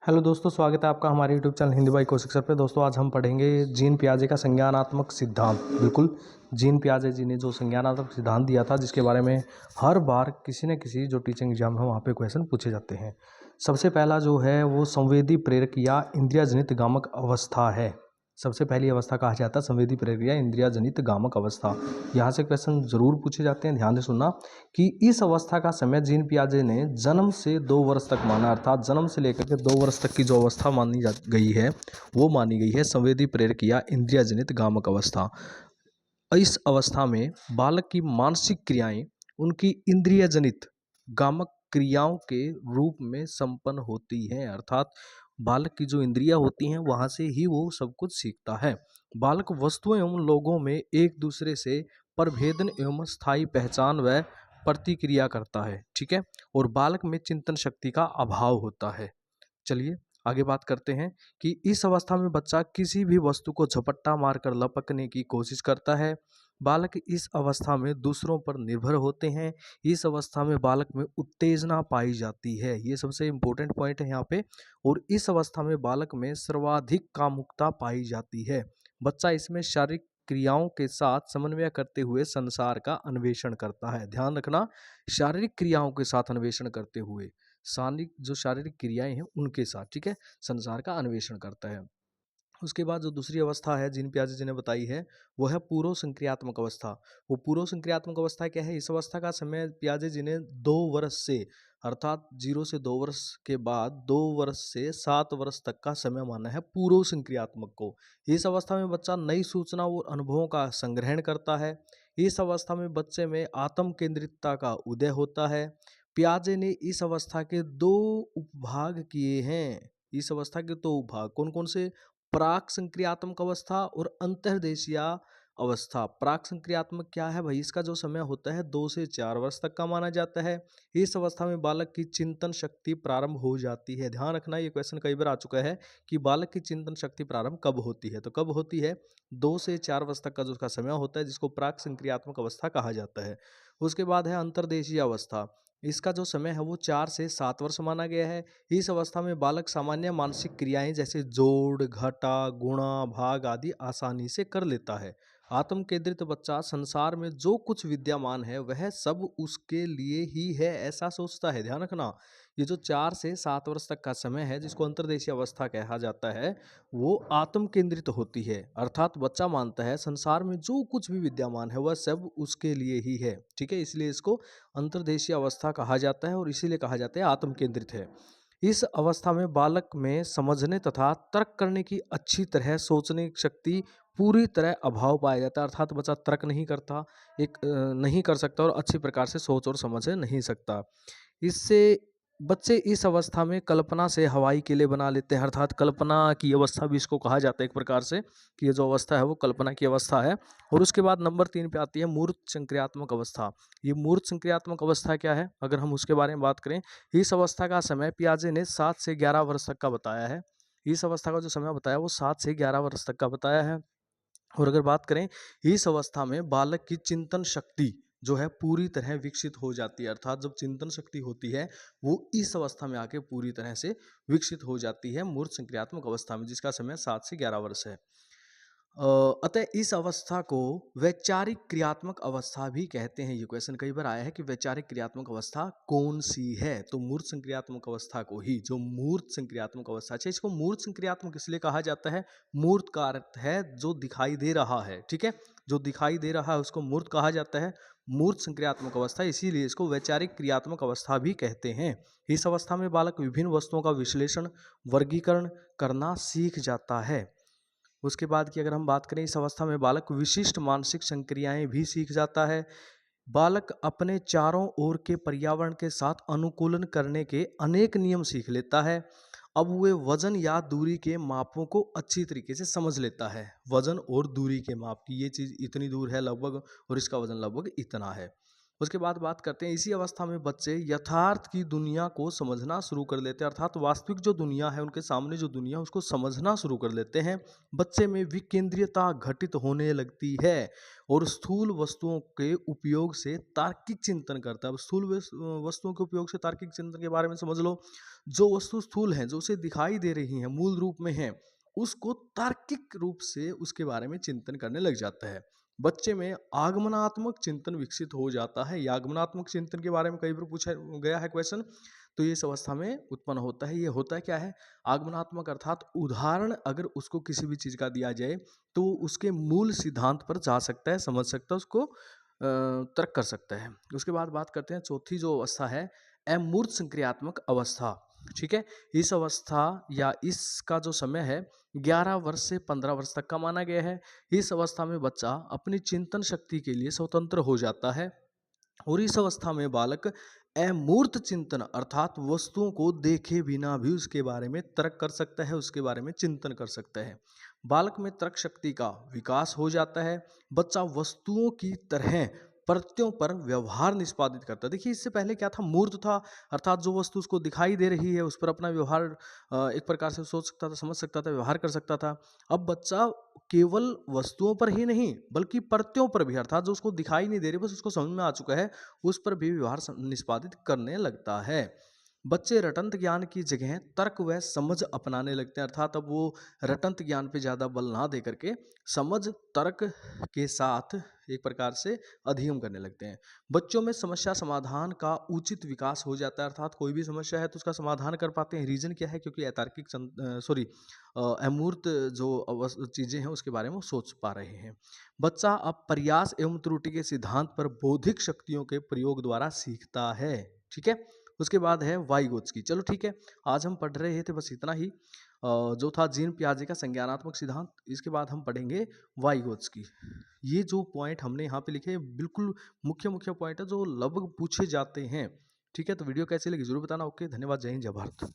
Hello दोस्तों, स्वागत है आपका हमारे YouTube channel Hindi by Kaushik sir पे। दोस्तों आज हम पढ़ेंगे जीन पियाजे का संज्ञानात्मक सिद्धांत। बिल्कुल, जीन पियाजे जी ने जो संज्ञानात्मक सिद्धांत दिया था, जिसके बारे में हर बार किसी न किसी जो टीचिंग एग्जाम है वहाँ पे क्वेश्चन पूछे जाते हैं। सबसे पहला जो है वो संवेदी प्रेरक या इंद्रिय जनित गामक अवस्था है। सबसे पहली अवस्था कहा जाता है संवेदी प्रेरक या इंद्रिय जनित गामक अवस्था। यहाँ से क्वेश्चन जरूर पूछे जाते हैं, ध्यान से सुनना कि इस अवस्था का समय जीन पियाजे ने जन्म से 2 वर्ष तक माना, अर्थात जन्म से लेकर के 2 वर्ष तक की जो अवस्था मानी जा गई है वो मानी गई है संवेदी प्रेरक या इंद्रिय जनित गामक अवस्था। इस अवस्था में बालक की मानसिक क्रियाएं उनकी इंद्रिय जनित गामक क्रियाओं के रूप में संपन्न होती हैं, अर्थात बालक की जो इंद्रियां होती हैं वहां से ही वो सब कुछ सीखता है। बालक वस्तुओं एवं लोगों में एक दूसरे से परभेदन एवं स्थायी पहचान व प्रतिक्रिया करता है, ठीक है। और बालक में चिंतन शक्ति का अभाव होता है। चलिए आगे बात करते हैं कि इस अवस्था में बच्चा किसी भी वस्तु को झपट्टा मारकर लपकने की कोशिश करता है। बालक इस अवस्था में दूसरों पर निर्भर होते हैं। इस अवस्था में बालक में उत्तेजना पाई जाती है, ये सबसे इम्पोर्टेंट पॉइंट है यहाँ पे। और इस अवस्था में बालक में सर्वाधिक कामुकता पाई जाती है। बच्चा इसमें शारीरिक क्रियाओं के साथ समन्वय करते हुए संसार का अन्वेषण करता है। ध्यान रखना, शारीरिक क्रियाओं के साथ अन्वेषण करते हुए, शारीरिक जो शारीरिक क्रियाएं हैं उनके साथ, ठीक है, संसार का अन्वेषण करता है। उसके बाद जो दूसरी अवस्था है जिन पियाजे जी ने बताई है वो है पूर्व संक्रियात्मक अवस्था। वो पूर्व संक्रियात्मक अवस्था क्या है? इस अवस्था का समय पियाजे जी ने 2 वर्ष से, अर्थात 0 से 2 वर्ष के बाद 2 वर्ष से 7 वर्ष तक का समय माना है पूर्व संक्रियात्मक को। इस अवस्था में बच्चा नई सूचना और अनुभवों का संग्रहण करता है। इस अवस्था में बच्चे में आत्म केंद्रितता का उदय होता है। पियाजे ने इस अवस्था के 2 उपभाग किए हैं। इस अवस्था के 2 उपभाग कौन कौन से? प्राक संक्रियात्मक अवस्था और अंतर्देशीय अवस्था। प्राक संक्रियात्मक क्या है भाई? इसका जो समय होता है 2 से 4 वर्ष तक का माना जाता है। इस अवस्था में बालक की चिंतन शक्ति प्रारंभ हो जाती है। ध्यान रखना, ये क्वेश्चन कई बार आ चुका है कि बालक की चिंतन शक्ति प्रारंभ कब होती है। तो कब होती है? 2 से 4 वर्ष तक का जो उसका समय होता है, जिसको प्राक संक्रियात्मक अवस्था कहा जाता है। उसके बाद है अंतर्देशीय अवस्था। इसका जो समय है वो 4 से 7 वर्ष माना गया है। इस अवस्था में बालक सामान्य मानसिक क्रियाएं जैसे जोड़, घटा, गुणा, भाग आदि आसानी से कर लेता है। आत्म केंद्रित बच्चा संसार में जो कुछ विद्यमान है वह सब उसके लिए ही है, ऐसा सोचता है। ध्यान रखना, ये जो 4 से 7 वर्ष तक का समय है जिसको अंतर्देशीय अवस्था कहा जाता है, वो आत्म केंद्रित होती है। अर्थात बच्चा मानता है संसार में जो कुछ भी विद्यमान है वह सब उसके लिए ही है, ठीक है। इसलिए इसको अंतर्देशीय अवस्था कहा जाता है और इसीलिए कहा जाता है आत्म केंद्रित है। इस अवस्था में बालक में समझने तथा तर्क करने की अच्छी तरह सोचने की शक्ति पूरी तरह अभाव पाया जाता है। अर्थात बच्चा तर्क नहीं करता, नहीं कर सकता और अच्छी प्रकार से सोच और समझ नहीं सकता। इससे बच्चे इस अवस्था में कल्पना से हवाई किले बना लेते हैं, अर्थात कल्पना की अवस्था भी इसको कहा जाता है एक प्रकार से, कि ये जो अवस्था है वो कल्पना की अवस्था है। और उसके बाद नंबर 3 पे आती है मूर्त संक्रियात्मक अवस्था। ये मूर्त संक्रियात्मक अवस्था क्या है, अगर हम उसके बारे में बात करें, इस अवस्था का समय पियाजे ने 7 से 11 वर्ष तक का बताया है। इस अवस्था का जो समय बताया वो 7 से 11 वर्ष तक का बताया है। और अगर बात करें, इस अवस्था में बालक की चिंतन शक्ति जो है पूरी तरह विकसित हो जाती है। अर्थात जब चिंतन शक्ति होती है वो इस अवस्था में आके पूरी तरह से विकसित हो जाती है मूर्त संक्रियात्मक अवस्था में, जिसका समय 7 से 11 वर्ष है। अतः इस अवस्था को वैचारिक क्रियात्मक अवस्था भी कहते हैं। ये क्वेश्चन कई बार आया है कि वैचारिक क्रियात्मक अवस्था कौन सी है? तो मूर्त संक्रियात्मक अवस्था को ही, जो मूर्त संक्रियात्मक अवस्था है, इसको मूर्त संक्रियात्मक इसलिए कहा जाता है, मूर्त का अर्थ है जो दिखाई दे रहा है, ठीक है, जो दिखाई दे रहा है उसको मूर्त कहा जाता है, मूर्त संक्रियात्मक अवस्था, इसीलिए इसको वैचारिक क्रियात्मक अवस्था भी कहते हैं। इस अवस्था में बालक विभिन्न वस्तुओं का विश्लेषण, वर्गीकरण करना सीख जाता है। उसके बाद की अगर हम बात करें, इस अवस्था में बालक विशिष्ट मानसिक संक्रियाएं भी सीख जाता है। बालक अपने चारों ओर के पर्यावरण के साथ अनुकूलन करने के अनेक नियम सीख लेता है। अब वे वजन या दूरी के मापों को अच्छी तरीके से समझ लेता है। वजन और दूरी के माप की, ये चीज़ इतनी दूर है लगभग और इसका वजन लगभग इतना है। उसके बाद बात करते हैं, इसी अवस्था में बच्चे यथार्थ की दुनिया को समझना शुरू कर लेते हैं, अर्थात वास्तविक जो दुनिया है, उनके सामने जो दुनिया है उसको समझना शुरू कर लेते हैं। बच्चे में विकेंद्रीयता घटित होने लगती है और स्थूल वस्तुओं के उपयोग से तार्किक चिंतन करता है। अब स्थूल वस्तुओं के उपयोग से तार्किक चिंतन के बारे में समझ लो। जो वस्तु स्थूल है, जो उसे दिखाई दे रही है, मूल रूप में है, उसको तार्किक रूप से उसके बारे में चिंतन करने लग जाता है। बच्चे में आगमनात्मक चिंतन विकसित हो जाता है। ये आगमनात्मक चिंतन के बारे में कई बार पूछा गया है क्वेश्चन, तो ये इस अवस्था में उत्पन्न होता है। ये होता है क्या है, आगमनात्मक अर्थात उदाहरण अगर उसको किसी भी चीज़ का दिया जाए तो उसके मूल सिद्धांत पर जा सकता है, समझ सकता है, उसको तर्क कर सकता है। उसके बाद बात करते हैं चौथी जो अवस्था है, अमूर्त संक्रियात्मक अवस्था। ठीक है, इस अवस्था या इसका जो समय है 11 वर्ष से 15 वर्ष तक का माना गया है। इस अवस्था में बच्चा अपनी चिंतन शक्ति के लिए स्वतंत्र हो जाता है और इस अवस्था में बालक अमूर्त चिंतन अर्थात वस्तुओं को देखे बिना भी उसके बारे में तर्क कर सकता है, उसके बारे में चिंतन कर सकता है। बालक में तर्क शक्ति का विकास हो जाता है। बच्चा वस्तुओं की तरह प्रत्ययों पर व्यवहार निष्पादित करता है। देखिए, इससे पहले क्या था, मूर्त था, अर्थात जो वस्तु उसको दिखाई दे रही है उस पर अपना व्यवहार एक प्रकार से सोच सकता था, समझ सकता था, व्यवहार कर सकता था। अब बच्चा केवल वस्तुओं पर ही नहीं बल्कि प्रत्ययों पर भी, अर्थात जो उसको दिखाई नहीं दे रही बस उसको समझ में आ चुका है, उस पर भी व्यवहार निष्पादित करने लगता है। बच्चे रटंत ज्ञान की जगह तर्क व समझ अपनाने लगते हैं, अर्थात अब वो रटंत ज्ञान पे ज़्यादा बल ना दे करके समझ तर्क के साथ एक प्रकार से अध्ययन करने लगते हैं। बच्चों में समस्या समाधान का उचित विकास हो जाता है, अर्थात कोई भी समस्या है तो उसका समाधान कर पाते हैं। रीजन क्या है, क्योंकि अतार्किक अमूर्त जो चीज़ें हैं उसके बारे में वो सोच पा रहे हैं। बच्चा अब प्रयास एवं त्रुटि के सिद्धांत पर बौद्धिक शक्तियों के प्रयोग द्वारा सीखता है। ठीक है, उसके बाद है वाइगोत्स्की। चलो ठीक है, आज हम पढ़ रहे थे बस इतना ही, जो था जीन पियाजे का संज्ञानात्मक सिद्धांत। इसके बाद हम पढ़ेंगे वाइगोत्स्की। ये जो पॉइंट हमने यहाँ पे लिखे बिल्कुल मुख्य मुख्य पॉइंट है जो लगभग पूछे जाते हैं। ठीक है, तो वीडियो कैसी लगी जरूर बताना। ओके, धन्यवाद, जय हिंद, जय भारत।